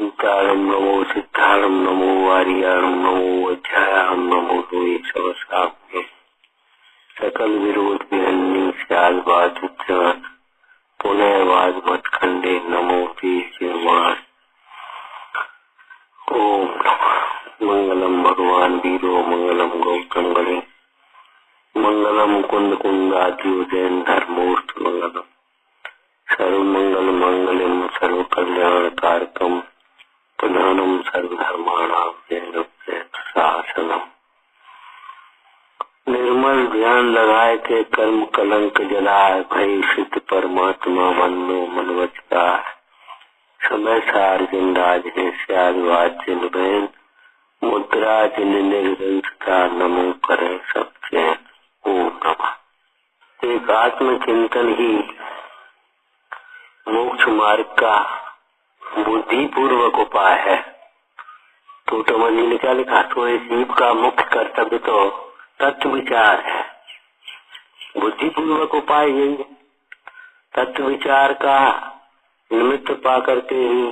भूतारम नमो सिद्धारम नमो वारियारम नमो अध्यायाम नमो तो एक सवसाम सकल विरोध विहन्नी स्याद बात उच्चान पुनः वाद मत खंडे नमो तेजमान। ओम नमः मंगलम भगवान वीरो मंगलम गौतम गणे मंगलम कुंद कुंदाद्योजन धर्मोष्ट मंगलम सर्वमंगल मंगलम सर्व कल्याण कारकम प्रधानम सर्वधर्माणाम शासनम। निर्मल ध्यान लगाए के कर्म कलंक जलाए भय सिद्ध परमात्मा मन लो मन बचता समय सार जिंदाज है स्यादवाद जिन बहन मुद्रा जिन निर्दंसता नमो करे सब चैन। ओम नमः। एक आत्म चिंतन ही मोक्ष मार्ग का बुद्धि पूर्वक उपाय है। तो टमनी ने क्या लिखा, तो इस जीव का मुख्य कर्तव्य तो तत्व विचार है। बुद्धि पूर्वक उपाय यही है। तत्व विचार का निमित्त पा करके ही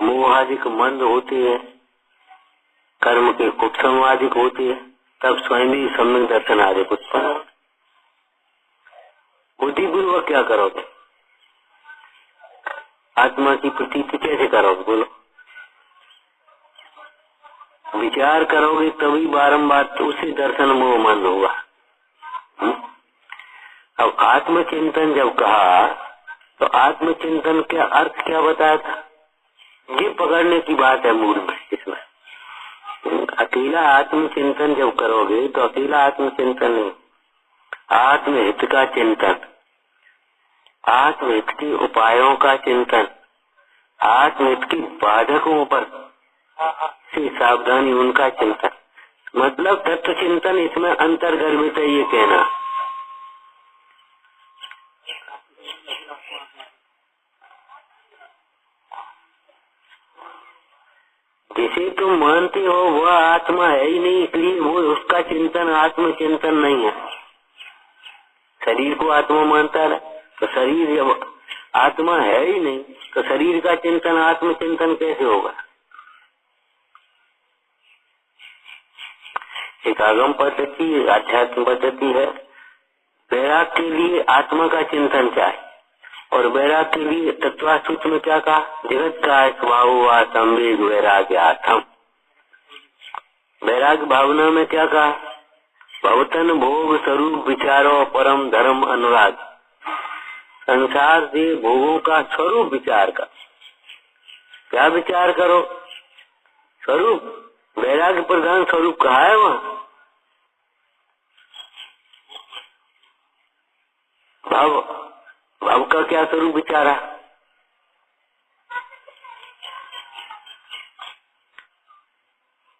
मोहादिक मंद होती है, कर्म के कुटसमादिक होती है, तब स्वयं ही सम्यक दर्शन आदि उत्पन्न। बुद्धि पूर्वक क्या करोगे, आत्मा की प्रतीति कैसे करोगे बोलो। विचार करोगे तभी बारंबार तो उसी दर्शन मोह मन होगा। अब आत्मचिंतन जब कहा तो आत्मचिंतन का अर्थ क्या बताया था, ये पकड़ने की बात है मूल में। इसमें अकेला आत्मचिंतन जब करोगे तो अकेला आत्मचिंतन नहीं, आत्महित का चिंतन, आत्महित के उपायों का चिंतन, आत्महित की बाधकों पर से सावधानी उनका चिंतन, मतलब तत्व चिंतन इसमें अंतर्गर्भित है। ये कहना जिसे तुम मानते हो वह आत्मा है ही नहीं, इसलिए वो उसका चिंतन आत्मचिंतन नहीं है। शरीर को आत्मा मानता है तो शरीर जब आत्मा है ही नहीं तो शरीर का चिंतन आत्मचिंतन कैसे होगा। एक आगम पद्धति आध्यात्म पद्धति है। वैराग के लिए आत्मा का चिंतन चाहिए और वैराग के लिए तत्वासूत्र में क्या कहा, जगत का स्वभाव व संवेग वैराग्यार्थम। वैराग भावना में क्या कहा, भवतन भोग स्वरूप विचारो परम धर्म अनुराग। संसार से भोगों का स्वरूप विचार का, क्या विचार करो, स्वरूप। वैराग्य प्रधान स्वरूप कहा है वहाँ। भाव, भाव का क्या स्वरूप विचारा,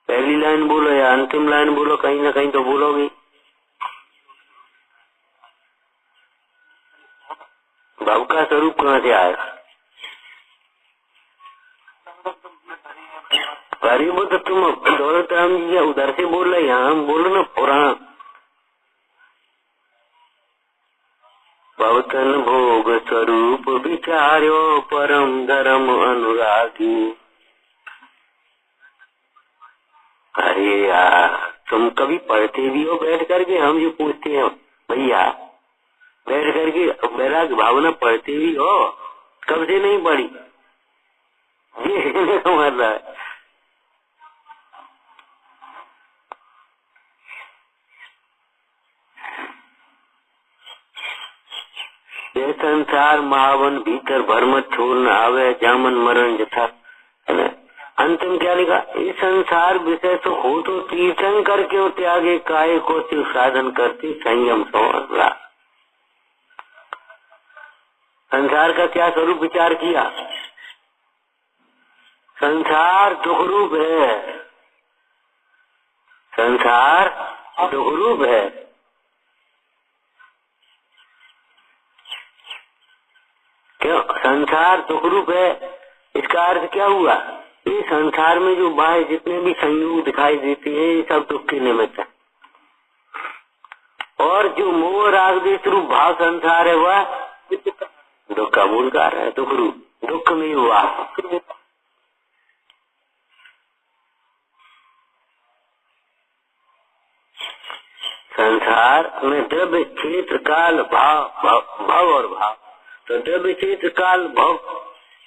पहली लाइन बोलो या अंतिम लाइन बोलो, कहीं ना कहीं तो बोलोगी। भाव का स्वरूप कहाँ से आएगा। अरे वो तो तुम दौलत राम जी उधर से बोल रहे, यहाँ हम बोलो ना पुराण। भवतन भोग स्वरूप विचार्यो परम धर्म अनुरागी। अरे यार तुम कभी पढ़ते भी हो बैठ करके, हम जो पूछते हैं भैया बैठ करके वैराग भावना पढ़ते भी हो, कब से नहीं पढ़ी, ये समझ रहा है। ये संसार महावन भीतर भरमत छोड़ न आवे जामन मरण जथा। अंतिम क्या लिखा, ये संसार विषय तो हो तो तीर्थंकर क्यों त्यागे काय को शिव साधन करते संयम सो। संसार का क्या स्वरूप विचार किया, संसार दुख रूप है, संसार दुख रूप है। क्यों संसार दुख रूप है, इसका अर्थ क्या हुआ, ये संसार में जो बाहर जितने भी संयोग दिखाई देते हैं ये सब दुख के निमित्त है। और जो मोह राग देश रूप भाव संसार है वह दुख का मूल कारण है, दुख रूप। दुख में हुआ संसार में द्रव्य क्षेत्र काल भव और भाव। तो द्रव्य क्षेत्र काल भव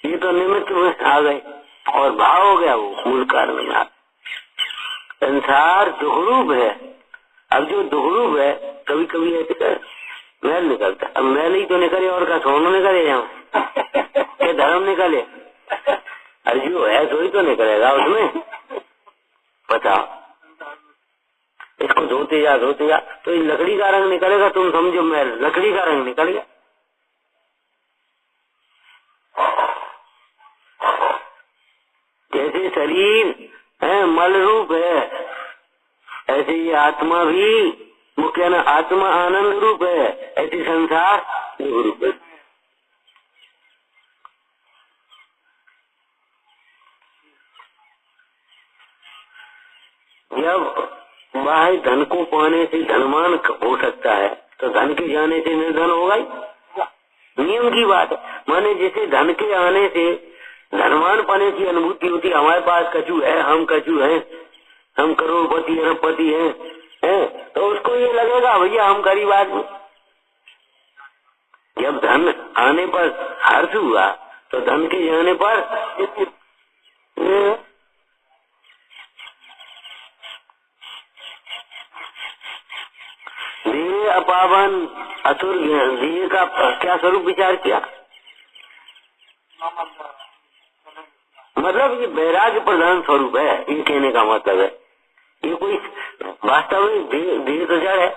ये तो निमित्त में आ गए और भाव हो गया वो मूल कारण में। संसार दुखरूप है। अब जो दुखरूप है कभी कभी ऐसे मैल निकलता है। अब मैल ही तो निकले और का सोना निकले क्या धर्म निकले? अरे जो है तो ही तो निकलेगा उसमें। पता इसको धोते जा तो ये लकड़ी का रंग निकलेगा। तुम समझो मैल लकड़ी का रंग निकल गया। जैसे शरीर है मल रूप है, ऐसे ही आत्मा भी मुख्य न आत्मा आनंद रूप है, ऐसे संसार रूप है। जब बाह्य धन को पाने से धनवान हो सकता है तो धन के जाने से निर्धन होगा ही। नियम की बात है। माने जैसे धन के आने से धनवान पाने की अनुभूति होती, हमारे पास कछु है, हम कछु हैं, हम करोड़पति अरबपति हैं, तो उसको ये लगेगा भैया हम गरीब आदमी। जब धन आने पर हर्ष हुआ तो धन के जाने पर देह अपावन असुर देह का क्या स्वरूप विचार किया? मतलब ये वैराग्य प्रधान स्वरूप है। ये कहने का मतलब है ये कोई वास्तव में देह तो जड़ है।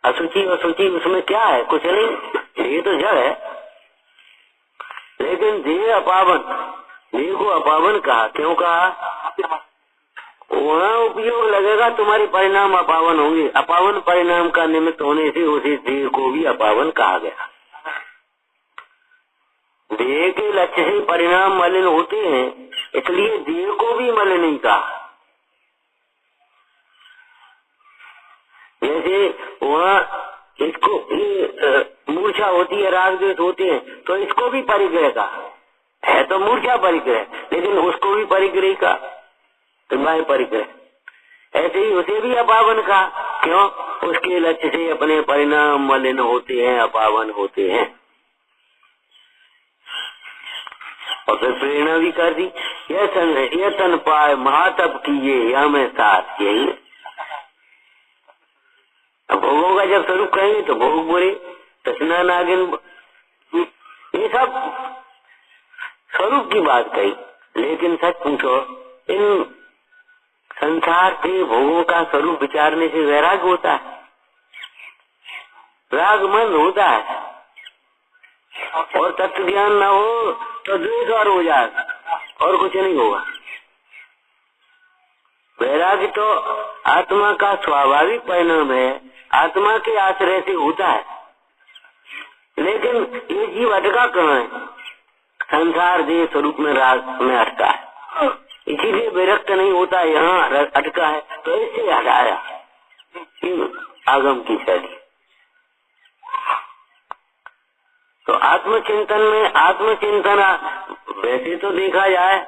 असुचि असुचि उसमें क्या है? कुछ नहीं, देह तो जड़ है। लेकिन देह अपावन, देह को अपावन कहा। क्यों कहा? वहाँ उपयोग लगेगा तुम्हारे परिणाम अपावन होंगे। अपावन परिणाम का निमित्त होने से उसी देह को भी अपावन कहा गया। देह के लक्ष्य से परिणाम मलिन होते हैं, इसलिए देह को भी मलिन नहीं कहा। जैसे वहाँ इसको मूर्छा होती है, राग द्वेष होते हैं, तो इसको भी परिग्रह का है। तो मूर्छा परिग्रह, लेकिन उसको भी परिग्रह का तुम्हारे परिग्रह। ऐसे ही उसे भी अपावन का। क्यों? उसके लक्ष्य से अपने परिणाम मलिन होते हैं, अपावन होते हैं। और फिर प्रेरणा भी कर दी, यह तन पाए महातप किए या मैं साथ। यही भोगों का जब स्वरूप कहेंगे तो भोग बुरे, तृष्णा नागिन, ये सब स्वरूप की बात कही। लेकिन सच पूछो, इन संसार के भोगों का स्वरूप विचारने से वैराग्य होता है, राग मन होता है। और तत्व ज्ञान न हो तो द्वेष और हो जाएगा और कुछ नहीं होगा। वैराग्य तो आत्मा का स्वाभाविक परिणाम है, आत्मा के आश्रय से होता है। लेकिन ये जीव अटका कहाँ है? संसार देह स्वरूप में राग में अटका है, इसीलिए विरक्त नहीं होता, यहाँ अटका है। तो इससे हटाया आगम की शैली। तो आत्मचिंतन में, आत्मचिंतन वैसे तो देखा जाए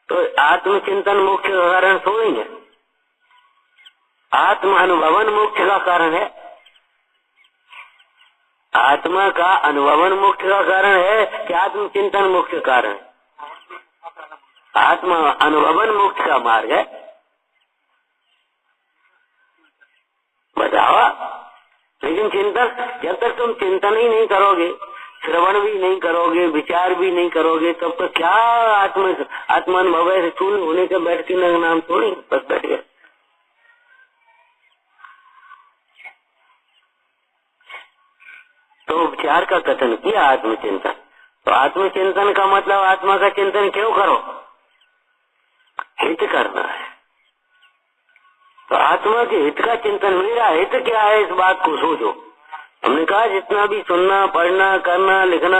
तो आत्मचिंतन मुख्य कारण थोड़ी है, आत्म अनुभवन मुख्य का कारण है। आत्मा का अनुभवन मुख्य का कारण है कि आत्मचिंतन मुख्य कारण है? आत्मा अनुभवन मुक्ति का मार्ग है। बताओ। लेकिन चिंतन, जब तक तुम चिंतन ही नहीं करोगे, श्रवण भी नहीं करोगे, विचार भी नहीं करोगे, तब तो क्या आत्मानुभव है? शून्य होने के बैठ के नाम थोड़ी बस बैठ गए। तो विचार का कथन किया आत्मचिंतन। तो आत्मचिंतन का मतलब आत्मा का चिंतन क्यों करो? हित करना है। तो आत्मा के हित का चिंतन, मेरा हित क्या है इस बात को सोचो। हमने कहा जितना भी सुनना, पढ़ना, करना, लिखना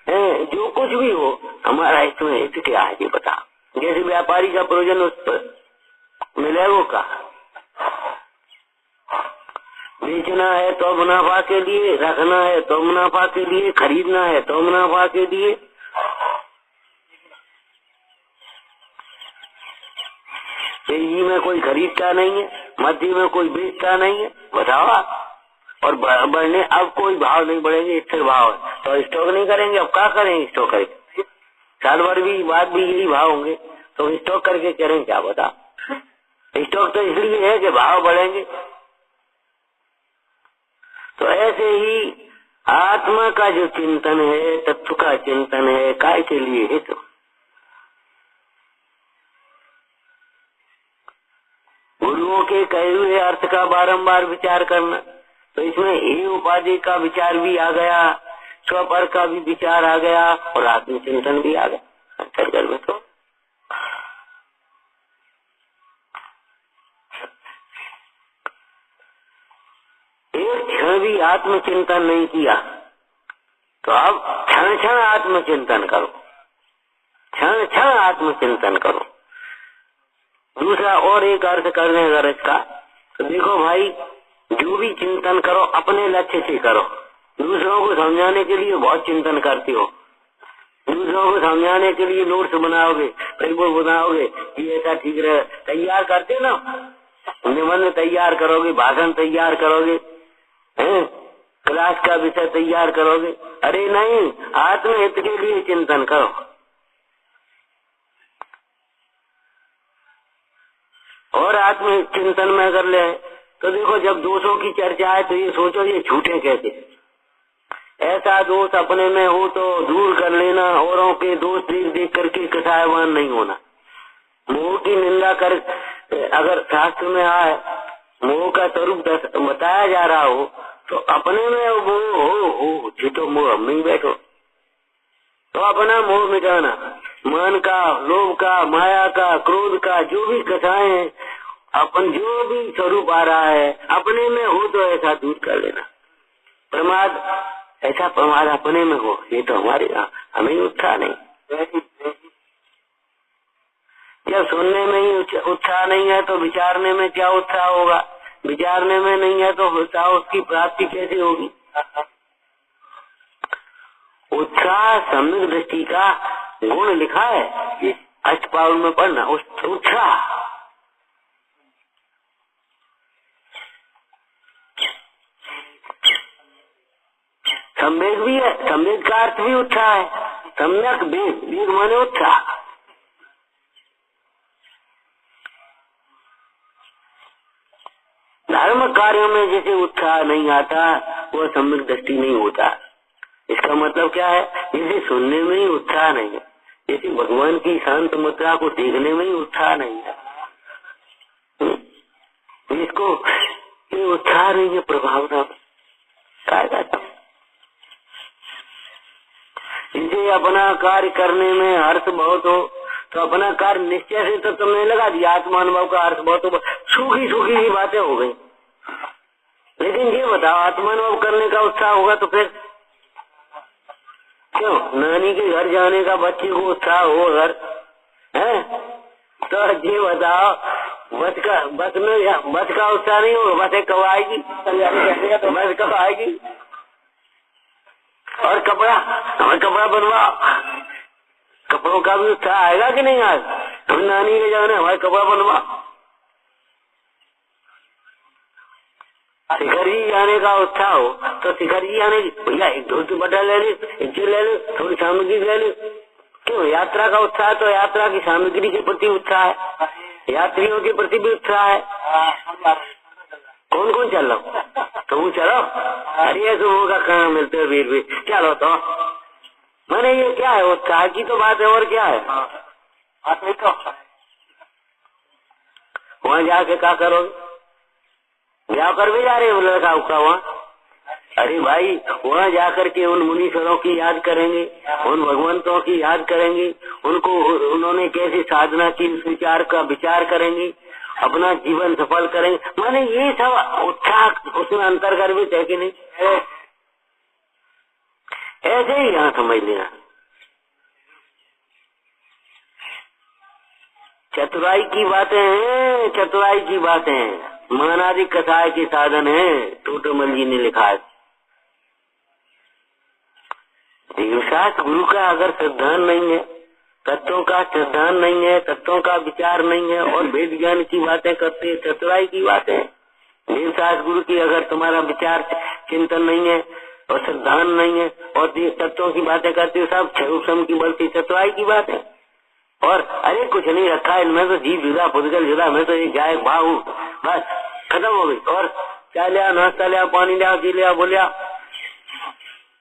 है, जो कुछ भी हो, हमारा इसमें हित क्या है ये बता। जैसे व्यापारी का प्रयोजन उस पर मिलेगा का, बेचना है तो मुनाफा के लिए, रखना है तो मुनाफा के लिए, खरीदना है तो मुनाफा के लिए। यही में कोई खरीदता नहीं है, मध्य में कोई बेचता नहीं है, बताओ आप। और बढ़ने अब कोई भाव नहीं बढ़ेंगे, स्थिर भाव है। तो स्टॉक नहीं करेंगे, अब क्या करेंगे? स्टॉक करेंगे, साल भर भी बाद भी यही भाव होंगे, तो स्टॉक करके करें क्या? बता। स्टॉक तो इसलिए है कि भाव बढ़ेंगे। तो ऐसे ही आत्मा का जो चिंतन है, तत्व का चिंतन है, काय के लिए है? तो गुरुओं के कहे हुए अर्थ का बारंबार विचार करना। तो इसमें ये उपाधि का विचार भी आ गया, स्वपर का भी विचार आ गया और आत्मचिंतन भी आ गया अंतर्गत में। तो एक क्षण भी आत्मचिंतन नहीं किया, तो अब क्षण क्षण आत्मचिंतन करो, क्षण क्षण आत्मचिंतन करो। दूसरा और एक अर्थ करने अगर इसका, तो देखो भाई, जो भी चिंतन करो अपने लक्ष्य से करो। दूसरों को समझाने के लिए बहुत चिंतन करते हो, दूसरों को समझाने के लिए नोट्स बनाओगे, फेसबुक बनाओगे कि ऐसा ठीक रहे, तैयार करते ना, निबंध तैयार करोगे, भाषण तैयार करोगे, क्लास का विषय तैयार करोगे। अरे नहीं, आत्महित के लिए चिंतन करो। और आत्मचिंतन में अगर ले तो देखो, जब दोषों की चर्चा है तो ये सोचो ये झूठे कैसे। ऐसा दोष अपने में हो तो दूर कर लेना, औरों के दोष देख देख करके कसायवान नहीं होना। मोह की निंदा कर, अगर शास्त्र में आए मोह का स्वरूप बताया जा रहा हो, तो अपने में मोह हो तो मोह में ही बैठो। तो अपना मोह मिटाना, मन का, लोभ का, माया का, क्रोध का, जो भी कथाएं हैं, अपन जो भी स्वरूप आ रहा है अपने में हो तो ऐसा दूर कर लेना। प्रमाद, ऐसा प्रमाद अपने में हो, ये तो हमारे हमें उत्साह नहीं। जब सुनने में ही उत्साह नहीं है तो विचारने में क्या उत्साह होगा? विचारने में नहीं है तो उत्साह, उसकी प्राप्ति कैसे होगी? उत्साह सम्यक दृष्टि का गुण लिखा है अष्टपाउल में पढ़ना। उत्साह सम्यक भी है, सम्यक का अर्थ भी उत्साह है। सम्यक वेद, वेद माने उत्साह। धर्म कार्यों में जैसे उत्साह नहीं आता, वह सम्यक दृष्टि नहीं होता। इसका मतलब क्या है? जैसे सुनने में ही उत्साह नहीं है, जैसे भगवान की शांत मुद्रा को देखने में ही उत्साह नहीं है, इसको ये उत्साह नहीं है, प्रभाव ना क्या। इसे अपना कार्य करने में हर्ष बहुत हो तो अपना कार्य निश्चय से तो तुमने लगा दिया, आत्मानुभव का अर्थ बहुत हो, सूखी सूखी ही बातें हो गई। लेकिन ये बताओ, आत्मानुभव करने का उत्साह होगा तो फिर क्यों? नानी के घर जाने का बच्चे को उत्साह हो अगर है, तो ये बताओ, बस का उत्साह नहीं होगा। बस कब आएगी? बस कब आएगी? और कपड़ा, हमें कपड़ा बनवा, कपड़ों का भी उत्साह आएगा कि नहीं? आज हम नानी के जाने हमारे कपड़ा बनवा। शिखर जी जाने का उत्साह हो तो शिखर जी जाने, भैया एक धोती बटा ले ली, एक ले लो, थोड़ी सामग्री ले लो। क्यों? यात्रा का उत्साह तो यात्रा की सामग्री के प्रति उत्साह है, यात्रियों के प्रति भी उत्साह है। कौन कौन चल रहा? तो वो चलो। अरे सुबह का कहाँ मिलते हो वीर भी, चलो। तो मैंने ये क्या है? उत्साह की तो बात है, और क्या है? वहाँ जाके क्या करोगे? जाकर भी जा रहे हो लड़का उका वहाँ? अरे भाई, वहाँ जाकर के उन मुनीश्वरों की याद करेंगे, उन भगवंतों की याद करेंगे, उनको उन्होंने कैसे साधना की उस विचार का विचार करेंगे, अपना जीवन सफल करेंगे। माने ये सब उत्साह उसमें अंतर्गर्भित है कि नहीं? ऐसे ही यहाँ समझ लेना। चतुराई की बातें हैं, चतुराई की बातें मानादि कसाय के साधन है, टोटोमल जी ने लिखा है। देवशास्त्र गुरु का अगर सिद्धांत नहीं है तत्वों का सिद्धांत नहीं है, तत्वों का विचार नहीं है और वेद ज्ञान की बातें करते हैं, चतुराई की बातें। वेद शास्त्र गुरु की अगर तुम्हारा विचार चिंतन नहीं है और सिद्धांत नहीं है और तत्वों की बातें करते हो, सब क्षरुषम की बलती चतुराई की बात है। और अरे कुछ नहीं रखा है इनमें, तो जीव जुदा पुद्गल जुदा, मैं तो एक गाय भाव हूँ, बस खत्म हो गई। और चाय लिया, नाश्ता लिया, पानी लिया, पी लिया, बोलिया,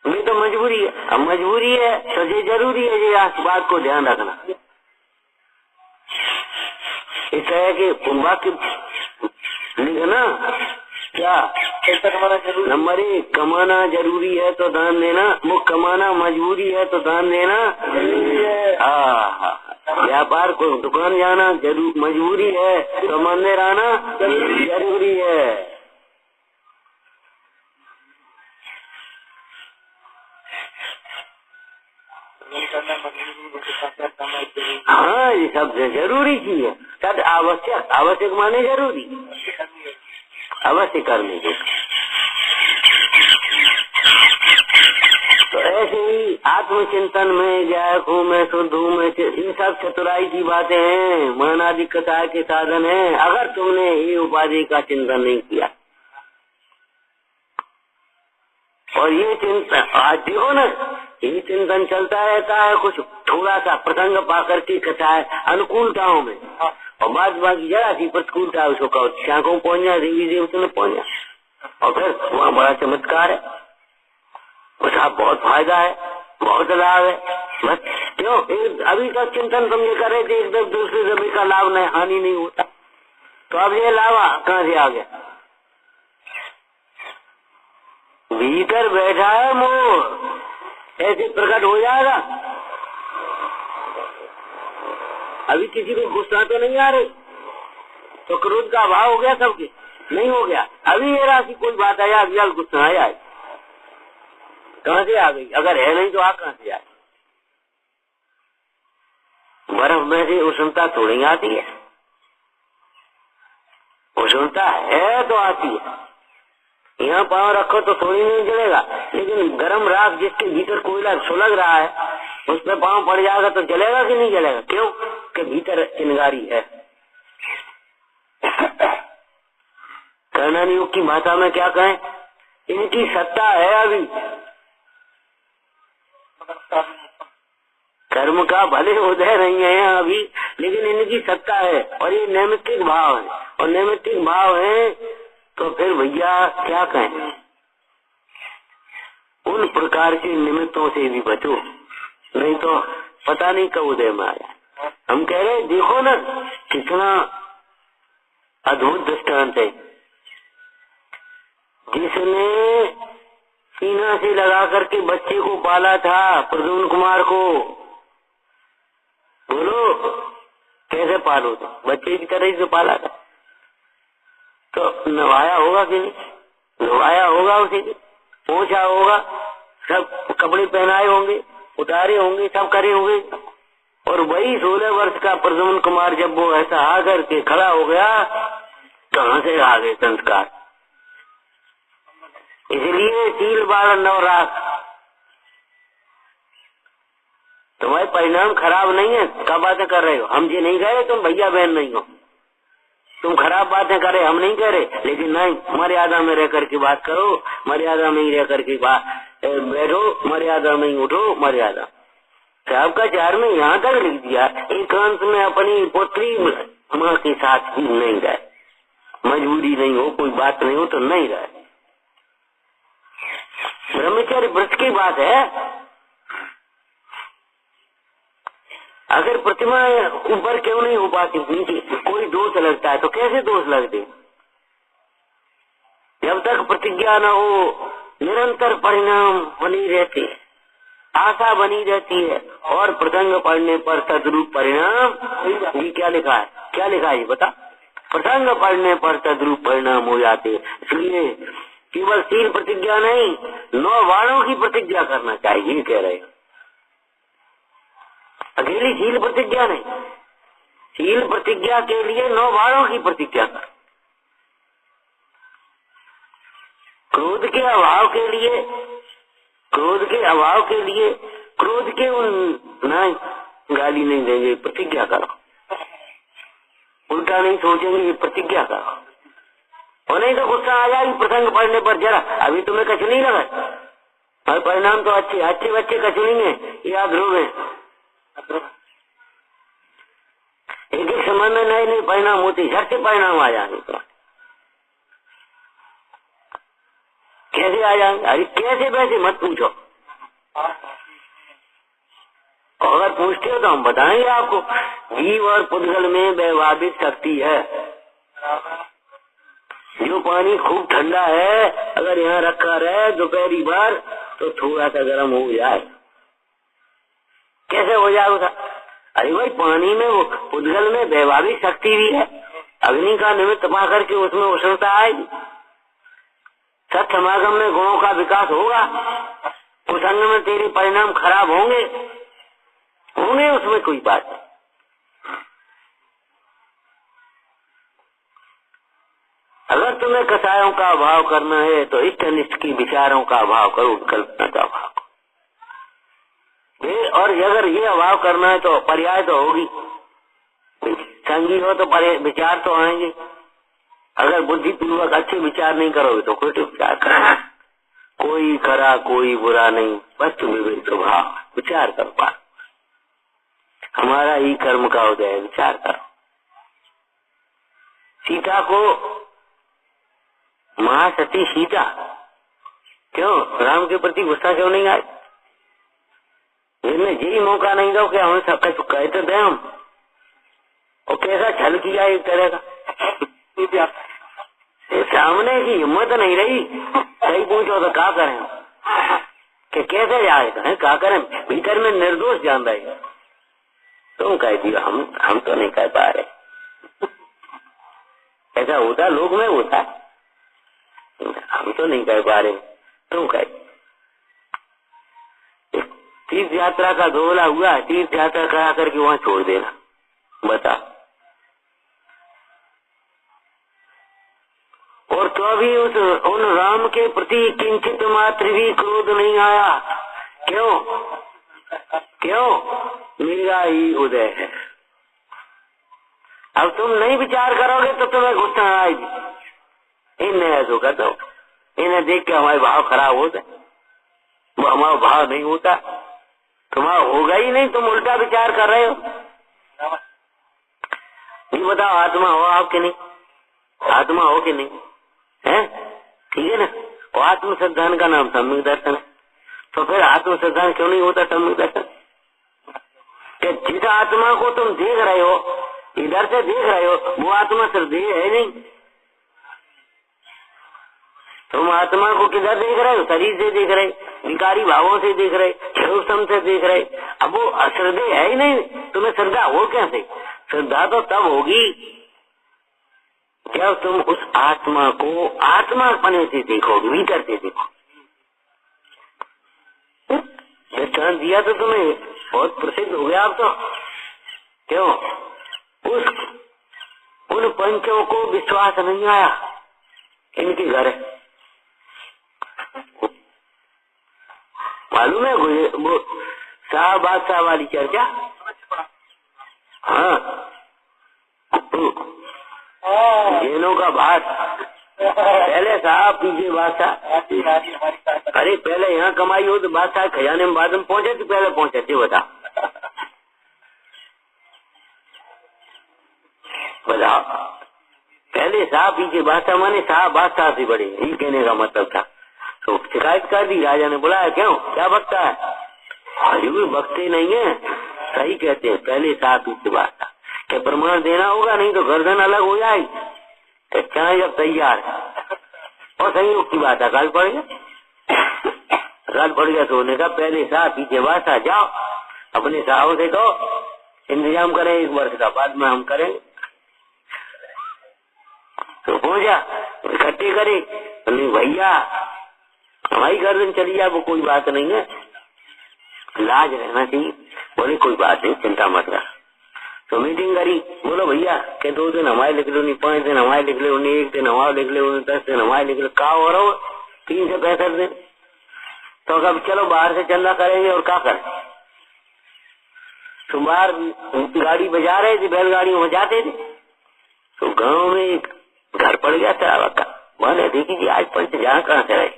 ये तो मजबूरी है। अब मजबूरी है तो ये जरूरी है, ये इस बात को ध्यान रखना। इस तरह के वाक्य लिखना क्या नंबर 1 कमाना जरूरी है तो दान देना, वो कमाना मजबूरी है तो दान देना हाँ। व्यापार को दुकान जाना जरूर मजबूरी है तो मंदिर आना जरूरी है। हाँ ये सब जरूरी चीज है, सब आवश्यक। आवश्यक माने जरूरी, अवश्य करने के। तो ऐसे ही आत्मचिंतन में गायक हूँ मैं, शुद्ध हूँ मैं, ये सब चतुराई की बातें हैं, मानादि कथा के साधन हैं। अगर तुमने ये उपाधि का चिंतन नहीं किया और ये चिंतन आज देखो ना, ये चिंतन चलता रहता है, कुछ थोड़ा सा प्रसंग पाकर की कथा है अनुकूलताओं में और बाद बाकी जरा सी प्रतिकूलता उसको कहो शाखों पहुंच जाए, देवी देवता में पहुंच जाए और फिर वहाँ बड़ा चमत्कार है, उसका बहुत फायदा है, बहुत लाभ है। बस क्यों अभी तक चिंतन तुम ये कर रहे थे, एकदम दूसरे जमी का लाभ नहीं, हानि नहीं होता, तो अब ये लाभ कहाँ से आ गया? भीतर बैठा है मोह, ऐसे प्रकट हो जाएगा। अभी किसी को गुस्सा तो नहीं आ रही, तो क्रोध का अभाव हो गया सबके? नहीं हो गया। अभी ये राशि कोई बात आया, अभी गुस्सा आया, कहाँ से आ गई? अगर है नहीं तो आ कहाँ से आए? बर्फ में से उष्णता थोड़ी आती है, उष्णता है तो आती है। यहाँ पाँव रखो तो थोड़ी नहीं जलेगा, लेकिन गर्म राख जिसके भीतर कोयला सुलग रहा है उस पर पाँव पड़ जाएगा तो जलेगा कि नहीं जलेगा? क्यों कि भीतर चिंगारी है। कर्णन युग की भाषा में क्या कहें, इनकी सत्ता है अभी, कर्म का भले उदय नहीं है अभी, लेकिन इनकी सत्ता है और ये नैमित्तिक भाव है, और नैमित्तिक भाव है तो फिर भैया क्या कहें, उन प्रकार के निमित्तों से भी बचो, नहीं तो पता नहीं कब उदय में आया। हम कह रहे देखो ना कितना अद्भुत दृष्टांत है, जिसने सीना से लगा करके बच्चे को पाला था, प्रद्युम्न कुमार को, बोलो कैसे पालो था? बच्चे की तरह से पाला था, तो नवाया होगा कि नहीं? नवाया होगा उसे, पहुंचा होगा, सब कपड़े पहनाए होंगे, उतारे होंगे, सब करे होंगे। और वही 16 वर्ष का प्रद्युम्न कुमार जब वो ऐसा आकर के खड़ा हो गया, कहाँ से आ गए संस्कार? इसलिए सील बाल नवराख, तुम्हारे परिणाम खराब नहीं है। क्या बातें कर रहे हो? हम ये नहीं कह रहे तुम भैया बहन नहीं हो, तुम खराब बातें करे हम नहीं कह रहे, लेकिन नहीं, मर्यादा में रह करके बात करो, मर्यादा में ही रह करके बैठो, मर्यादा में ही उठो, मर्यादा। साहब का चार में यहाँ तक लिख दिया, एकांत में अपनी पुत्री माँ के साथ भी नहीं रहे, मजबूरी नहीं हो, कोई बात नहीं हो तो नहीं रहे। ब्रह्मचर्य व्रत की बात है। अगर प्रतिमा ऊपर क्यों नहीं हो पाती, नीचे कोई दोष लगता है, तो कैसे दोष लगते? जब तक प्रतिज्ञा न हो निरंतर परिणाम बनी रहते, आशा बनी रहती है, और प्रसंग पढ़ने पर तद्रूप परिणाम, ये क्या लिखा है? क्या लिखा है ये बता? प्रसंग पढ़ने पर तद्रूप परिणाम हो जाते। इसलिए केवल सील प्रतिज्ञा नहीं, 9 वाणों की प्रतिज्ञा करना चाहिए, ये कह रहे हैं। अकेली सील प्रतिज्ञा नहीं, सील प्रतिज्ञा के लिए 9 वाणों की प्रतिज्ञा कर। क्रोध के अभाव के लिए, क्रोध के अभाव के लिए, क्रोध के गाली नहीं देंगे, प्रतिज्ञा करो। उल्टा नहीं सोचेंगे, ये प्रतिज्ञा करो। और नहीं तो गुस्सा आ जाएगी प्रसंग पढ़ने पर, जरा अभी तुम्हें कछु नहीं लगा और परिणाम तो अच्छे अच्छे बच्चे कछु नहीं है, या ध्रुव है। एक एक समय में नए नए परिणाम होते, झट से परिणाम आ जाएंगे। तो कैसे आ जाएंगे? अरे कैसे वैसे मत पूछो, अगर पूछते हो तो हम बताएंगे आपको। जीव और पुद्गल में वैभाविक शक्ति है। जो पानी खूब ठंडा है, अगर यहाँ रखा रहे दोपहरी बार तो थोड़ा सा गर्म हो जाए। कैसे हो जाएगा? अरे भाई पानी में वो पुद्गल में वैभाविक शक्ति भी है। अग्नि का निमित्त पा करके उसमें उष्णता आएगी। सत्य समागम में गुणों का विकास होगा। उस अंग में तेरे परिणाम खराब होंगे, उसमें कोई बात नहीं। अगर तुम्हें कसायों का अभाव करना है तो इष्ट अनिष्ट की विचारों का अभाव करो, कल्पना का अभाव करो। और अगर ये अभाव करना है तो पर्याय तो होगी, संगी हो तो विचार तो आएंगे। अगर बुद्धि पूर्वक अच्छे विचार नहीं करोगे तो कोई विचार करना। कोई खरा कोई बुरा नहीं, बस विवेक स्वभाव, विचार कर पा। हमारा ही कर्म का उदय, विचार करो। सीता को महासती सीता क्यों राम के प्रति गुस्सा क्यों नहीं आई? यही मौका नहीं दो कि हमें सब कुछ कहते थे हम। और कैसा छल किया एक तरह का। सामने की हिम्मत नहीं रही। सही पूछो तो क्या करें कि कैसे जाएगा, क्या करें? भीतर में निर्दोष जान रहे। तुम कह दिया, हम तो नहीं कह पा रहे। ऐसा होता लोग में होता, हम तो नहीं कह पा रहे, तुम कह। तीर्थ यात्रा का धोला हुआ, तीर्थ यात्रा करा करके वहाँ छोड़ देना, बता। और तो अभी उन राम के प्रति किंचित मात्र भी क्रोध नहीं आया। क्यों? मेरा ही उदय है। अब तुम नहीं विचार करोगे तो तुम्हें गुस्सा आएगी। इन्हें ऐसा कर दो, इन्हें देख के हमारे भाव खराब होते, वो हमारा भाव नहीं होता। तुम्हारा होगा ही नहीं, तुम उल्टा विचार कर रहे हो। ये बताओ, आत्मा हो आप कि नहीं? आत्मा हो कि नहीं है? ठीक है ना। और आत्म श्रद्धान का नाम सम्यक दर्शन है। तो फिर आत्म श्रद्धान क्यों नहीं होता सम्यक दर्शन? कि जिस आत्मा को तुम देख रहे हो, इधर से देख रहे हो, वो आत्मा श्रद्धेय है नहीं। तुम आत्मा को किधर देख रहे हो? शरीर से देख रहे, विकारी भावों से देख रहे, क्षोभ से देख रहे। अब वो अश्रद्धेय है ही नहीं, तुम्हें श्रद्धा हो कैसे? श्रद्धा तो तब होगी जब तुम उस आत्मा को आत्मा पने से देखोगे, भीतर से देखो। दृष्टांत दिया तो तुम्हें बहुत प्रसिद्ध हो गया। अब तो क्यों उन पंचों को विश्वास नहीं आया इनके घर? मालूम है वो शाह बादशाह वाली चर्चा? हाँ, जैनों का भात, पहले साहब पीछे बादशाह। अरे पहले यहाँ कमाई हो तो बादशाह खजाने में बाद में पहुंचे तो पहले पहुंचे थे? बता पहले साहब पीछे बादशाह, माने साहब बादशाह से बड़े, ये कहने का मतलब था। तो शिकायत कर दी, राजा ने बुलाया, क्यों क्या बकता है? अरे भी बकते नहीं है, सही कहते हैं, पहले साहब पीछे बादशाह। क्या प्रमाण देना होगा, नहीं तो गर्दन अलग हो जाएगी। चाहे जब तैयार है। और संयोग की बात, अकाल पड़ गया, अकाल पड़ गया तो होने का पहले साहब पीछे बादशाह। जाओ अपने साहब से कहो इंतजाम करें, 1 वर्ष का बाद में हम करेंगे। तो पहुंचा, इकट्ठे करे, भैया हमारी गर्दन चली जाए वो कोई बात नहीं है, लाज रहना चाहिए। बोले कोई बात नहीं, चिंता मत कर। तो मीटिंग करी, बोलो भैया के 2 दिन हमारे लिख लो, नहीं 5 दिन हमारे लिख लो, नहीं 1 दिन हमारे लिख लो, 10 दिन हमारे लिख लो। क्या हो रहा हो? 3 से 65 दिन। तो कब चलो बाहर से चंदा करेंगे और क्या करें? तो तुम बाहर गाड़ी बजा रहे थे, बैलगाड़ी में जाते थे, तो गांव में एक घर पड़ गया था का। मैंने देखी जी आज पंच जहाँ कहाँ से आए,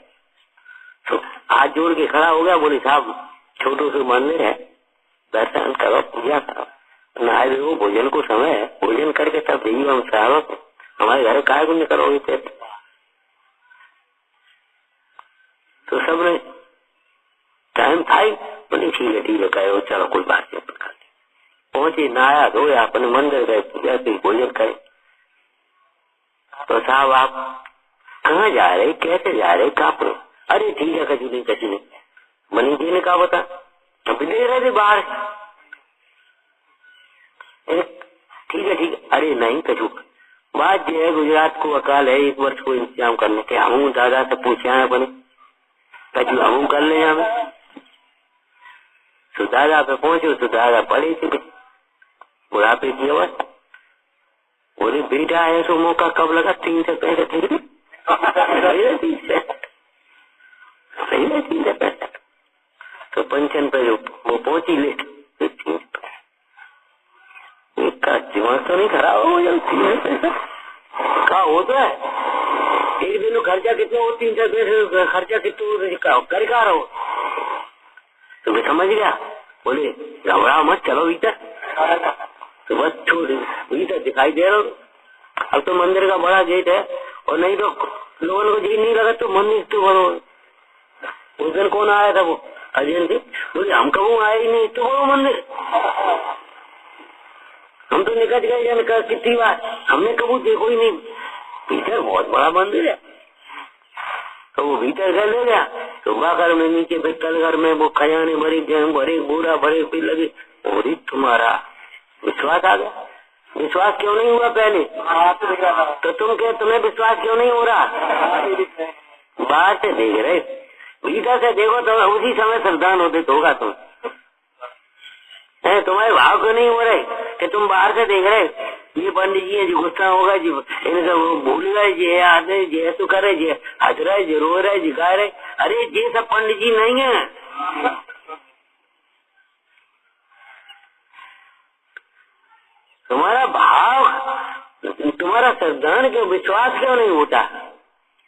तो हाथ जोड़ के खड़ा हो गया, बोले साहब छोटो से मंदिर है, दर्शन करो, पूजा करो, नहाए वो भोजन को समय है, भोजन करके तब देवी हम साहब हमारे घर काय को करोगे थे। तो सबने टाइम था ही, बोले ठीक है कहो, चलो कोई बात नहीं। पहुंचे, नहाया धोया, अपने मंदिर गए, पूजा की, भोजन करे। तो साहब आप कहाँ जा रहे, कैसे जा रहे, कहाँ पर? अरे ठीक है कचू नहीं मनी जी ने कहा बता, अभी देख रहे थे बाहर। ठीक है अरे नहीं कचू, बात जो है गुजरात को अकाल है, एक वर्ष को इंतजाम करने के। हम दादा से पूछे हैं अपने कचू हम कर ले हमें। तो दादा पे पहुंचे तो दादा पड़े थे बुढ़ापे की अवस्था। बोले बेटा ऐसा मौका कब लगा, 3 से पैसे थे 3 से पैसे। तो पंचन पे वो पहुंची लेट, दिमाग तो नहीं खराब हो जब 3 से पैसा कहा होता है। एक दिन खर्चा कितना हो, 3 से पैसे खर्चा कितना कर का रहो। तो मैं समझ गया, बोले घबरा मत, चलो भीतर। तो बस छोड़ भीतर दिखाई दे रहा हूँ। अब तो मंदिर का बड़ा गेट है, और नहीं तो लोगों को जी नहीं लगा तो मंदिर तो बड़ो। उस दिन कौन आया था, वो अजय जी, बोले हम कबू आए ही नहीं, तो बड़ो मंदिर हम तो निकल गए कितनी बार, हमने कबू देखो ही नहीं। भीतर बहुत बड़ा मंदिर है। तो वो भीतर घर ले गया, तो बाकर में नीचे पित्तल घर में वो खजाने भरे, गेहूं भरे, बूढ़ा भरे, फिर लगे। और तुम्हारा विश्वास आ गया। विश्वास क्यों नहीं हुआ पहले? तो तुम्हें विश्वास क्यों नहीं हो रहा? बाहर से देख रहे, भीतर से देखो तो उसी समय श्रद्धान होते तो होगा। तुम्हारे भाव क्यों नहीं हो रहे कि तुम बाहर से देख रहे? ये पंडित जी है जो गुस्सा होगा जी, इनका वो भूल गए जी, आते जी ऐसा करे जी, हंस रहे जी, रो रहे जी, गा रहे। अरे ये सब पंडित जी नहीं है। तुम्हारा भाव, तुम्हारा श्रद्धान क्यों, विश्वास क्यों नहीं होता?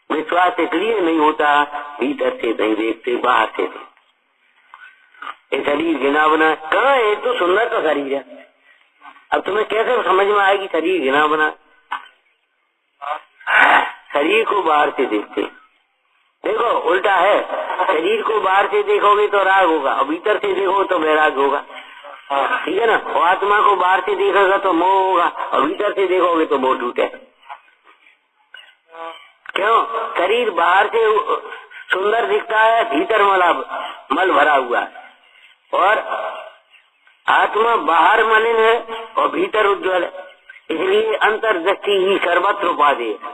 विश्वास इसलिए नहीं होता, भीतर से नहीं देखते, बाहर से देखते। शरीर घिना बना कहाँ है, तो सुंदर का शरीर है। अब तुम्हें कैसे समझ में आएगी शरीर घिना बना? शरीर को बाहर से देखते, देखो उल्टा है, शरीर को बाहर से देखोगे तो राग होगा, और भीतर से देखो तो वैराग होगा, ठीक है ना। और आत्मा को बाहर से देखोगा तो मोह होगा, और भीतर से देखोगे तो मोह टूटे। क्यों? शरीर बाहर से सुंदर दिखता है, भीतर मल भरा हुआ है, और आत्मा बाहर मलिन है और भीतर उज्ज्वल है। इसलिए अंतर्दृष्टि ही सर्वत्र उपाधि है।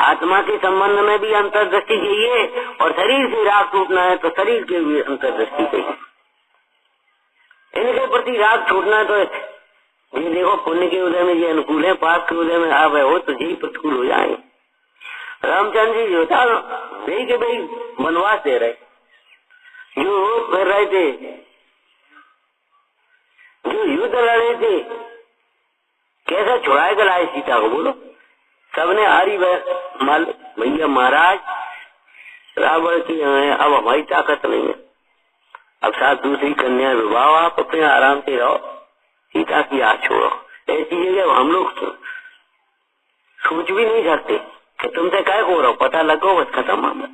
आत्मा के संबंध में भी अंतर्दृष्टि चाहिए, और शरीर से राग टूटना है तो शरीर के भी अंतर्दृष्टि चाहिए। इनके प्रति राग छूटना है तो ये देखो, पुण्य के उदय में ये अनुकूल है, पाप के उदय में आप हो तो यही प्रतिकूल हो जाए। रामचंद्र जी जो था भाई के भाई वनवास दे रहे, जो कर रहे थे, जो युद्ध लड़े थे, कैसा छुड़ाए कर लाए सीता को, बोलो। सबने हारी भैया महाराज रावण की अब हमारी ताकत नहीं है, अब साथ दूसरी कन्या विवाह, आप अपने आराम से रहो, सीता की आस छोड़ो। ऐसी जगह हम लोग सोच भी नहीं सकते कि तुमसे क्या हो रहा हो, पता लगो बस खत्म मामला।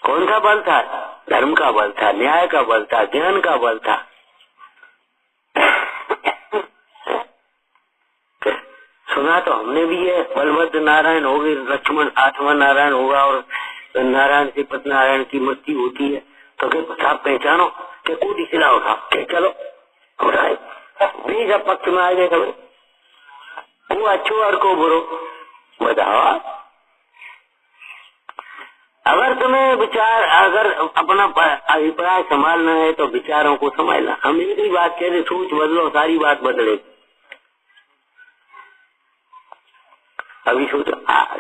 कौन सा बल था? धर्म का बल था, न्याय का बल था, ज्ञान का बल था। सुना तो हमने भी है, बलभद्र नारायण हो गए, लक्ष्मण 8वां नारायण होगा, और नारायण से पत नारायण की मृत्यु होती है। तो क्या आप पहचानो कि कूदी सिला उठा के चलो, बीज पक्ष में आ गए कभी, वो अच्छो और को बुरो बताओ। अगर तुम्हें विचार, अगर अपना अभिप्राय संभालना है तो विचारों को संभालना। हम एक ही बात कहते, सोच बदलो सारी बात बदले। अभी सोचो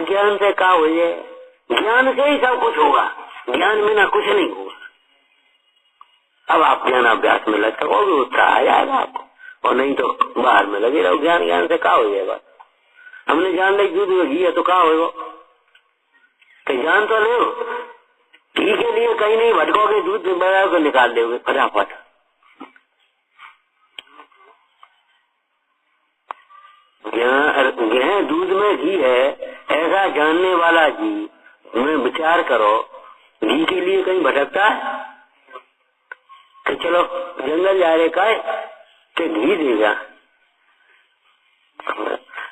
ज्ञान से क्या हो जाए, ज्ञान से ही सब कुछ होगा, ज्ञान बिना कुछ नहीं होगा। अब आप ज्ञान अभ्यास में लग सकोगे, उत्साह आ जाएगा आपको, और नहीं तो बाहर में लगे रहो। ज्ञान ज्ञान से क्या हो जाएगा? हमने जान ली दूध में घी है तो क्या होगा? तो जान तो लो, घी के लिए कहीं नहीं भटकोगे, दूध में बना कर निकाल दोगे फटाफट। दूध में घी है ऐसा जानने वाला जी में विचार करो, घी के लिए कहीं भटकता है? तो चलो जंगल जा रहे का कि घी देगा।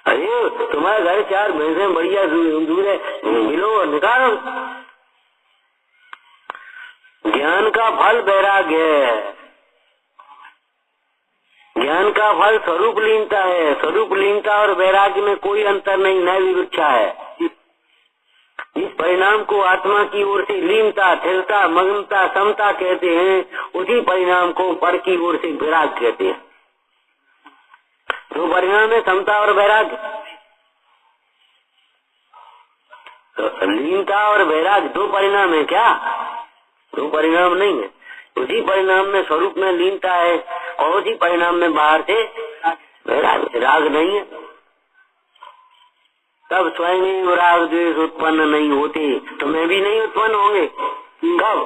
अरे तुम्हारे घर 4 भैंसे बढ़िया दूध है, मिलो और निकालो। ज्ञान का फल वैराग्य है, ज्ञान का फल स्वरूप लीनता है। स्वरूप लीनता और वैराग्य में कोई अंतर नहीं, न विवक्षा है। इस परिणाम को आत्मा की ओर से लीनता, स्थिरता, मग्नता, समता कहते हैं, उसी परिणाम को पर की ओर से वैराग्य कहते हैं। दो परिणाम है, समता और वैराग्य। तो लीनता और वैराग्य दो परिणाम है क्या? दो परिणाम नहीं है। उसी परिणाम में स्वरूप में लीनता है और उसी परिणाम में बाहर से वैराग्य। राग नहीं है, तब स्वयं ही राग द्वेष उत्पन्न नहीं होते, तो मैं भी नहीं उत्पन्न होंगे। कब?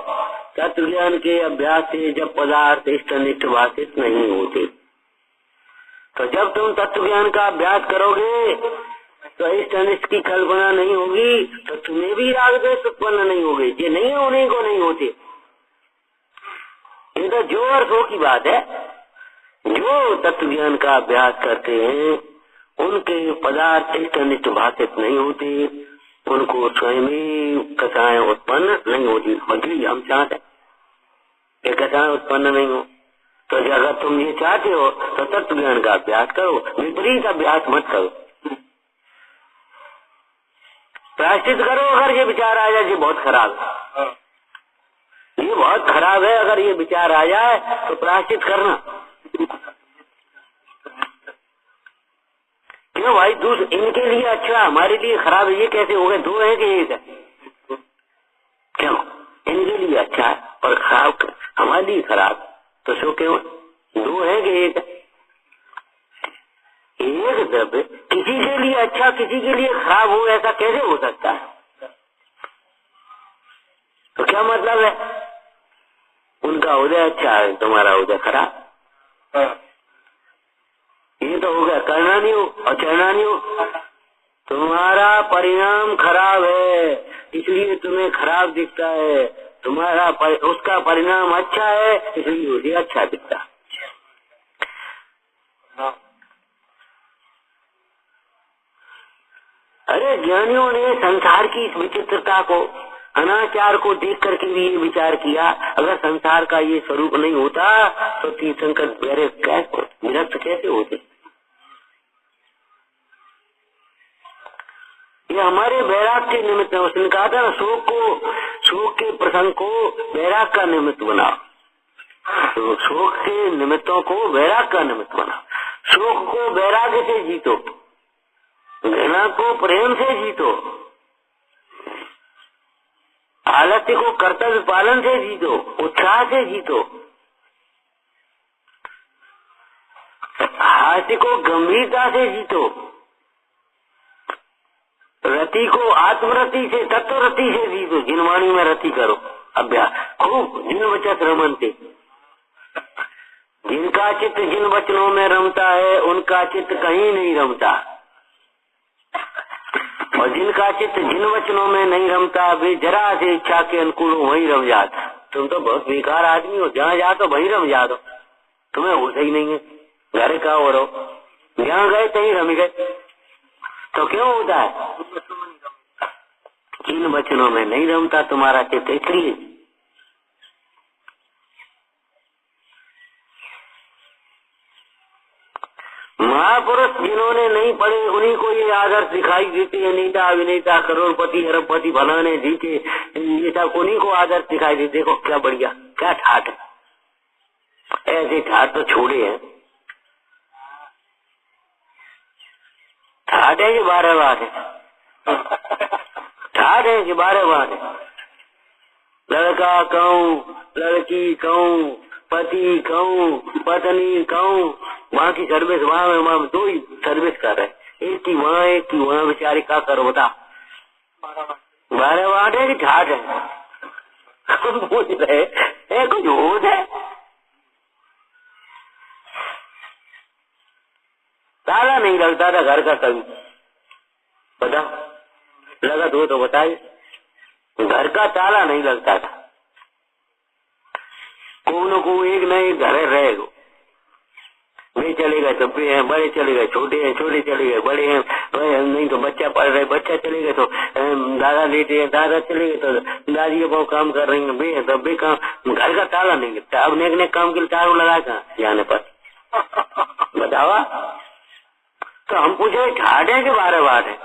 तत्व ज्ञान के अभ्यास से जब पदार्थ इष्टनिष्ठ भाषित नहीं होते। तो जब तुम तत्व ज्ञान का अभ्यास करोगे तो इष्ट अनिष्ट की कल्पना नहीं होगी, तो तुम्हें भी राग द्वेष उत्पन्न नहीं होगे। ये नहीं होने को नहीं होते। ये तो जो और सो की बात है। जो तत्व ज्ञान का अभ्यास करते हैं उनके पदार्थ इष्ट अनिष्ट भाषित नहीं होते, उनको स्वयं ही कथाएं उत्पन्न नहीं होती। बदली हम चाहते हैं कथाएं उत्पन्न नहीं हो। तो अगर तुम ये चाहते हो तो तत्व ज्ञान का अभ्यास करो, विपरीत अभ्यास मत करो। प्रायश्चित करो अगर ये विचार आ जाए ये बहुत खराब है, ये बहुत खराब है, अगर ये विचार आ जाए तो प्रायश्चित करना। क्यों भाई? इनके लिए अच्छा हमारे लिए खराब है, ये कैसे हो गए? दो है कि एक है? क्यों? इनके लिए अच्छा है और खराब हमारे लिए खराब, तो सो क्यों? दो है कि एक है? एक द्रव्य किसी के लिए अच्छा किसी के लिए खराब हो, ऐसा कैसे हो सकता है? तो क्या मतलब है? उनका उदय अच्छा है, तुम्हारा उदय खराब। ये तो हो गया कर्णानियो और चरणानियो। तुम्हारा परिणाम खराब है इसलिए तुम्हें खराब दिखता है, तुम्हारा उसका परिणाम अच्छा है इसलिए उसे अच्छा दिखता है। अरे ज्ञानियों ने संसार की इस विचित्रता को, अनाचार को देख करके भी ये विचार किया, अगर संसार का ये स्वरूप नहीं होता तो तीर्थंकर गहरे विरक्त कैसे होते? ये हमारे वैराग के निमित्त है। उसने कहा था ना, शोक के प्रसंग को वैराग का निमित्त बनाओ, तो शोक के निमित्तों को वैराग का निमित्त बनाओ। शोक को वैराग्य से जीतो, घृणा को प्रेम से जीतो, आलस्य को कर्तव्य पालन से जीतो, उत्साह से जीतो, हास्य को गंभीरता से जीतो, रति को आत्मरति से, तत्वरति से जीतो। जिनवाणी में रति करो अभ्यास खूब, जिन वचन रमनते। जिनका चित्त जिन वचनों में रमता है उनका चित्त कहीं नहीं रमता, और जिनका चित्त जिन वचनों में नहीं रमता वे जरा से इच्छा के अनुकूल वहीं रम जाता। तुम तो बहुत बेकार आदमी हो, जहाँ जा तो वहीं रम जा दो, तुम्हें होता ही नहीं है। घर का हो रहो, जहाँ गए कहीं रम गए, तो क्यों होता है? जिन वचनों में नहीं रमता तुम्हारा चित्त, इसलिए। महापुरुष जिन्होंने नहीं पढ़े उन्हीं को ये आदर्श दिखाई देते हैं। नेता अभिनेता करोड़पति अरबपति बनाने जीते, ये सब उन्हीं को आदर्श दिखाई देते। देखो क्या बढ़िया, क्या ठाठ है। ऐसे ठाठ तो छोड़े हैं। ठाठ है कि 12 बात है? ठाठ है कि 12 बात है? लड़का कहूँ, लड़की कहूँ, पति कहूँ पत्नी कहूँ, वहाँ की सर्विस वहाँ दो ही सर्विस कर रहे, एक की वहाँ बेचारी क्या करो बता। 12 वाट है कि ठाठ है? पूछ रहे है कुछ होश है? ताला नहीं लगता था घर का कभी, बता लगा तो बताइए। घर का ताला नहीं लगता था, को एक न एक घर रहेगा। वे चले गए तो बड़े चले गए, छोटे हैं छोटे चले गए, बड़े हैं नहीं तो बच्चा पढ़ रहे, बच्चा चले गए तो दादा लेटे हैं, दादा चले गए तो दादी अब काम कर रही है, बे तब बे काम। घर का ताला नहीं लगता। अब नेक काम के लिए तारू लगा कहाँ जाने पर बतावा। तो हम पूछे ठाठ है कि 12 वाट है?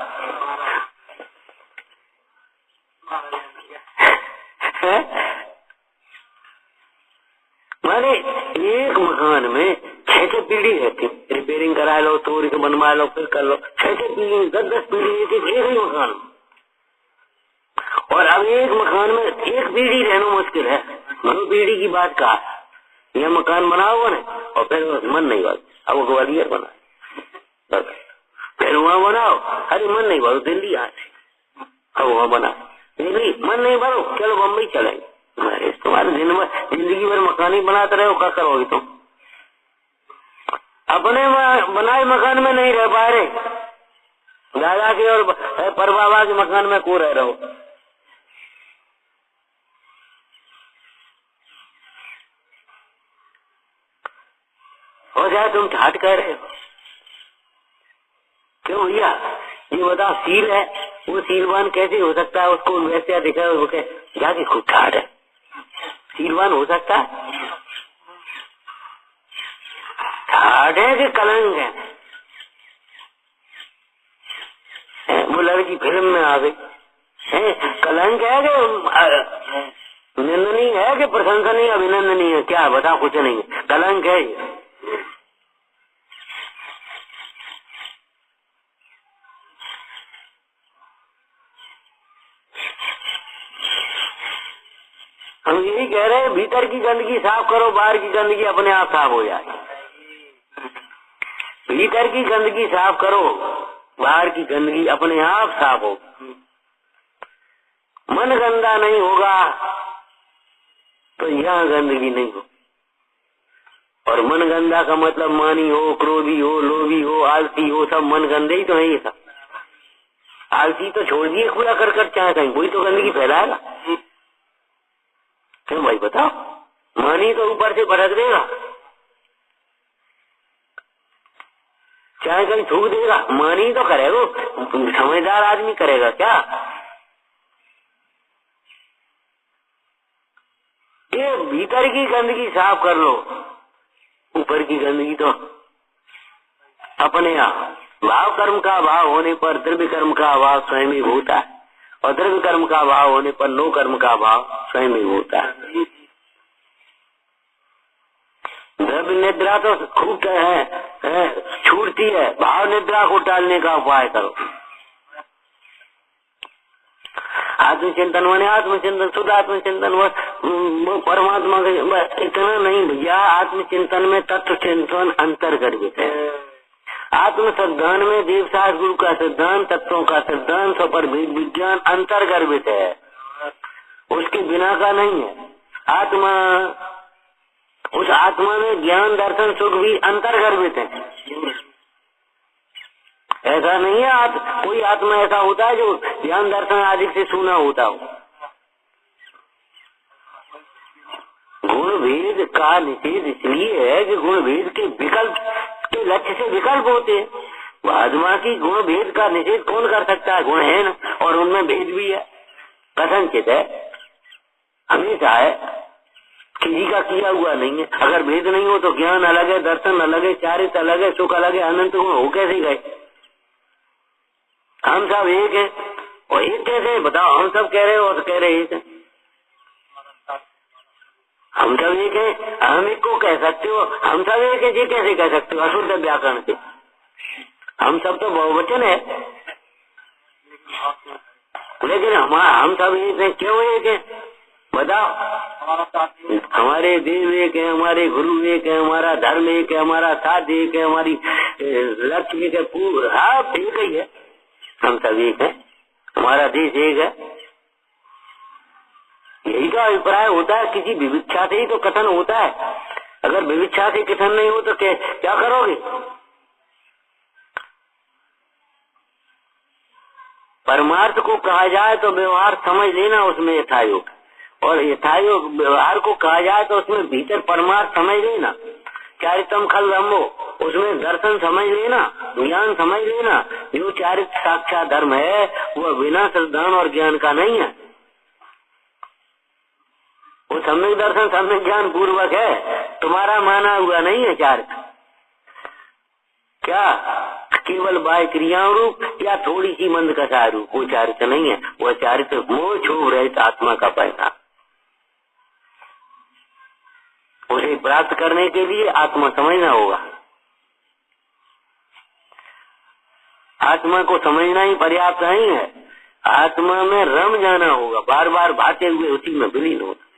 माने एक मकान में 6 पीढ़ी रहती, रिपेयरिंग करा लो, तोड़ के बनवा लो, फिर कर लो, 6 पीढ़ी 10 पीढ़ी एक ही मकान। और अब एक मकान में एक पीढ़ी रहना मुश्किल है, 2 पीढ़ी की बात कहा। यह मकान बना हुआ ना और फिर मन नहीं बात, अब वो ग्वालियर बना, फिर वहाँ बनाओ, अरे मन नहीं बात दिल्ली आ, अब वहाँ बना, दिल्ली मन नहीं भरो चलो बम्बई चलेंगे। तुम्हारे दिन में जिंदगी भर मकान ही बनाते रहे, क्या करोगे तुम? अपने बनाए मकान में नहीं रह पा रहे, दादा के और परबाबा के मकान में को रह रहो। हो जाए तुम ठाठ कह रहे हो क्यों भैया? ये बताओ सील है, वो सीलवान कैसे हो सकता है? उसको वैसे दिखा जाके खुद ठाठ है, सीलवान हो सकता है? ठाठ है कि कलंक है? वो लड़की फिल्म में आ गई, कलंक है कि निंदनीय है कि प्रशंसनीय अभिनंदनीय है? क्या बता, कुछ नहीं, कलंक है। हम यही कह रहे हैं, भीतर की गंदगी साफ करो, बाहर की गंदगी अपने आप साफ हो जाए। भीतर की गंदगी साफ करो, बाहर की गंदगी अपने आप साफ हो। मन गंदा नहीं होगा तो यहाँ गंदगी नहीं हो। और मन गंदा का मतलब मानी हो, क्रोधी हो, लोभी हो, आलसी हो, सब मन गंदे ही तो है। ये सब आलसी तो छोड़ दिए कूड़ा करकट चाहे कहीं, कोई तो गंदगी फैलाएगा क्यों भाई बताओ? मानी तो ऊपर से भड़क देगा, चाहे कहीं थूक देगा, मानी तो करेगा, समझदार आदमी करेगा क्या? ये भीतर की गंदगी साफ कर लो, ऊपर की गंदगी तो अपने आप। भाव कर्म का भाव होने पर द्रव्य कर्म का भाव स्वयं ही होता है, और द्रव्य कर्म का भाव होने पर नो कर्म का भाव स्वयं ही होता है। द्रव्य निद्रा तो खूब है छूटती है, भाव निद्रा को टालने का उपाय करो। आत्मचिंतन माने आत्मचिंतन, शुद्ध आत्मचिंतन, वो परमात्मा का इतना नहीं भैया। आत्मचिंतन में तत्व चिंतन अंतर गर्भित है। आत्म सिद्धांत में देवशास्त्र गुरु का सिद्धांत, तत्वों का सिद्धांत, स्वपर विज्ञान अंतर गर्भित है, उसके बिना का नहीं है। आत्मा, उस आत्मा में ज्ञान दर्शन सुख भी अंतर गर्भित है। ऐसा नहीं है कोई आत्मा ऐसा होता है जो ज्ञान दर्शन आदि से सुना होता हो। गुण भेद का निषेध इसलिए है कि गुण भेद के विकल्प के लक्ष्य से विकल्प होते हैं। आत्मा की गुण भेद का निषेध कौन कर सकता है? गुण है ना, और उनमें भेद भी है, कथनचित है, हमेशा है, किसी का किया हुआ नहीं है। अगर भेद नहीं हो तो ज्ञान अलग है, दर्शन अलग है, चारित्र अलग है, सुख अलग है, अनंत गुण हो कैसे गए? हम सब एक है, और एक कैसे बताओ? हम सब कह रहे हो और कह रहे एक है, हम सब एक है, हम एक को कह सकते हो, हम सब एक है, ये कैसे कह सकते हो अशुद्ध व्याकरण से? हम सब तो बहुवचन है, लेकिन हम सब एक है, क्यों एक है बताओ? हमारे देव एक है, हमारे गुरु एक है, हमारा धर्म एक है, हमारा साध एक है, हमारी लक्ष्य एक है, पूरा एक ही है, हम सब एक है, हमारा देश एक है। यही तो अभिप्राय होता है। किसी विविक्षा से ही तो कथन होता है। अगर विविक्षा से कथन नहीं हो तो क्या करोगे? परमार्थ को कहा जाए तो व्यवहार समझ लेना उसमें यथायोग, और यथायोग व्यवहार को कहा जाए तो उसमें भीतर परमार्थ समझ लेना। चारित्रम खल ब्रह्मो, उसमें दर्शन समझ लेना, ज्ञान समझ लेना। जो चारित्र साक्षात धर्म है वह बिना श्रद्धान और ज्ञान का नहीं है। वो सम्यक दर्शन सम्यक ज्ञान पूर्वक है, तुम्हारा माना हुआ नहीं है चारित्र। क्या केवल बाह्य क्रियाओं रूप या थोड़ी सी मंद कथा रूप, वो चारित्र नहीं है। वो चारित्र मोह छोड़ रहित आत्मा का परिणाम। उसे प्राप्त करने के लिए आत्मा समझना होगा। आत्मा को समझना ही पर्याप्त नहीं है, आत्मा में रम जाना होगा, बार बार भाते हुए उसी में विलीन होगा।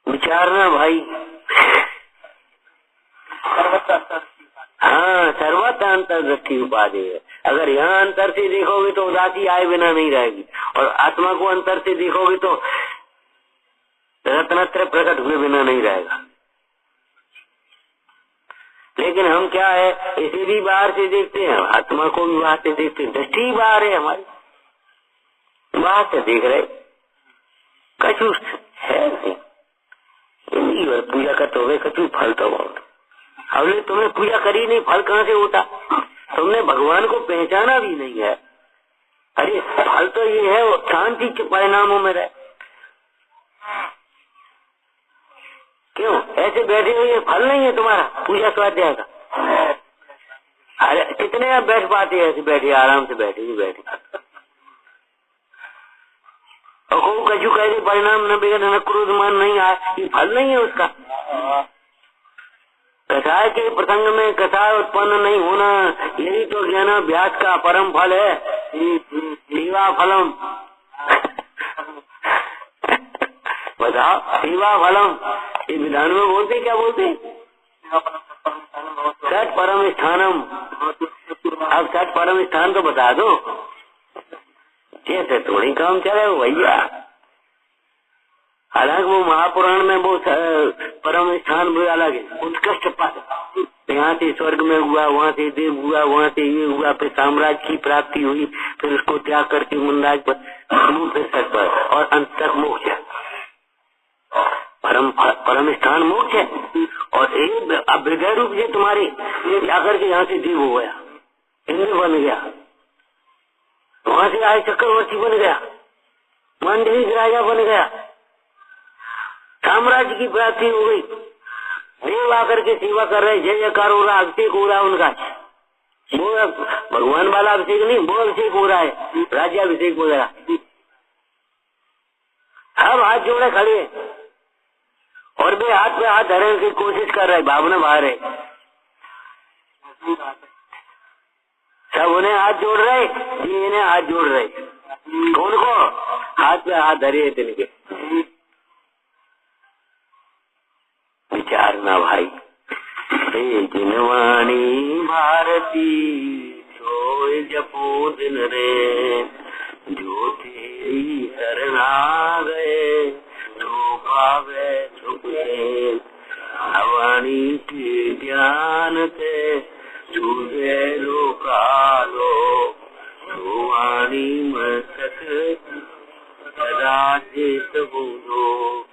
विचारना भाई। हाँ, सर्वत्र अंतर्दृष्टि उपाधि है। अगर यहाँ अंतर से देखोगे तो उदासी आए बिना नहीं रहेगी, और आत्मा को अंतर से देखोगे तो रत्नत्र प्रकट हुए बिना नहीं रहेगा। लेकिन हम क्या है, इसी भी बाहर से देखते हैं, आत्मा को भी बाहर से देखते हैं। दृष्टि बाहर है हमारी, बाहर से देख रहे, कछु है नहीं। पूजा करते हो कछु फल तो बहुत, हमने तुम्हें पूजा करी नहीं, फल कहाँ से होता? तुमने भगवान को पहचाना भी नहीं है। अरे फल तो ये है शांति के परिणामों में रहे। क्यों ऐसे बैठे हो? ये फल नहीं है तुम्हारा पूजा स्वाध्याय का। अरे कितने आप बैठ पाते हैं? ऐसे बैठे, आराम से बैठे ही बैठे, और को कछु कैसे परिणाम न बिगड़ न क्रोध मान नहीं आया, ये फल नहीं है उसका। कथा के प्रसंग में कथा उत्पन्न नहीं होना, यही तो ज्ञानाभ्यास का परम फल है। सेवा फलम बताओ, सेवा फलम ये विधान में बोलते, क्या बोलते? सठ परम स्थानम। अब सठ परम स्थान तो बता दो, कैसे थोड़ी काम चले भैया। हालांकि वो महापुराण में वो परम स्थान भी अलग है, उत्कृष्ट पद। यहाँ से स्वर्ग में हुआ, वहाँ से देव हुआ, वहाँ से ये हुआ, फिर साम्राज्य की प्राप्ति हुई, फिर उसको त्याग करके मुंडाज पर, फिर सत पर, और अंत तक मोक्ष है। परम स्थान मोक्ष है। और एक अभ्युदय रूप से तुम्हारे जाकर के यहाँ से देव हो गया, इंद्र बन गया, वहाँ से आए चक्रवर्ती बन गया, मांडवी राजा बन गया, साम्राज्य की प्राप्ति हो गई। देव आकर के सेवा कर रहे, जय जयकार हो रहा, अभिषेक हो रहा उनका। वो भगवान वाला अभिषेक नहीं, वो अभिषेक हो रहा है, राज्याभिषेक वगैरह। हम हाथ जोड़े खड़े हैं, और वे हाथ पे हाथ धरने की कोशिश कर रहे, भावना बाहर है। सब उन्हें हाथ जोड़ रहे, ये इन्हें हाथ जोड़ रहे। कौन को? हाथ पे हाथ धरे है तिनके। विचारना भाई। जिनवाणी भारती सोए जपो दिन रे, जो तेरी शरणा गए तो पावे छुपे। अवाणी के ज्ञान से छूजे लो कालो, वाणी में सत सदा चेत बोलो।